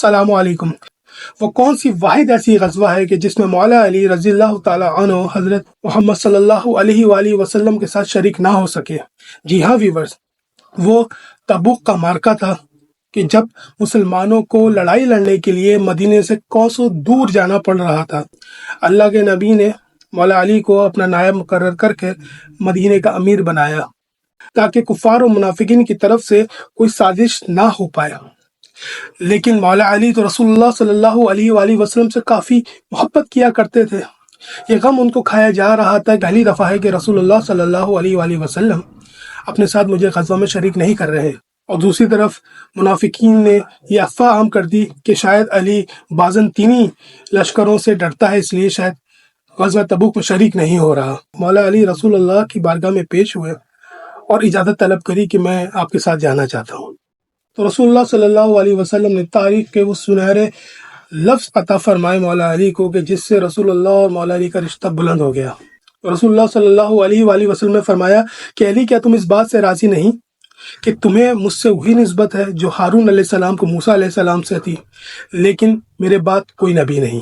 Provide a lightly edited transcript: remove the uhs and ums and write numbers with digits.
السلام علیکم۔ وہ کون سی واحد ایسی غزوہ ہے کہ جس میں مولا علی رضی اللہ تعالیٰ عنہ حضرت محمد صلی اللہ علیہ وآلہ وسلم کے ساتھ شریک نہ ہو سکے؟ جی ہاں ویورز، وہ تبوک کا معرکہ تھا کہ جب مسلمانوں کو لڑائی لڑنے کے لیے مدینے سے کوسوں دور جانا پڑ رہا تھا۔ اللہ کے نبی نے مولا علی کو اپنا نائب مقرر کر کے مدینے کا امیر بنایا تاکہ کفار و منافقین کی طرف سے کوئی سازش نہ ہو پائے۔ لیکن مولا علی تو رسول اللہ صلی اللہ علیہ وآلہ وسلم سے کافی محبت کیا کرتے تھے۔ یہ غم ان کو کھایا جا رہا تھا کہ پہلی دفعہ ہے کہ رسول اللہ صلی اللہ علیہ وآلہ وسلم اپنے ساتھ مجھے غزوہ میں شریک نہیں کر رہے، اور دوسری طرف منافقین نے یہ افواہ عام کر دی کہ شاید علی بازنطینی لشکروں سے ڈرتا ہے، اس لیے شاید غزوہ تبوک میں شریک نہیں ہو رہا۔ مولا علی رسول اللہ کی بارگاہ میں پیش ہوئے اور اجازت طلب کری کہ میں آپ کے ساتھ جانا چاہتا ہوں۔ تو رسول اللہ صلی اللہ علیہ وسلم نے تاریخ کے وہ سنہرے لفظ عطا فرمائے مولا علی کو کہ جس سے رسول اللہ اور مولا علی کا رشتہ بلند ہو گیا۔ رسول اللہ صلی اللہ علیہ وآلہ وسلم نے فرمایا کہ علی، کیا تم اس بات سے راضی نہیں کہ تمہیں مجھ سے وہی نسبت ہے جو ہارون علیہ السلام کو موسیٰ علیہ السلام سے تھی، لیکن میرے بعد کوئی نبی نہیں؟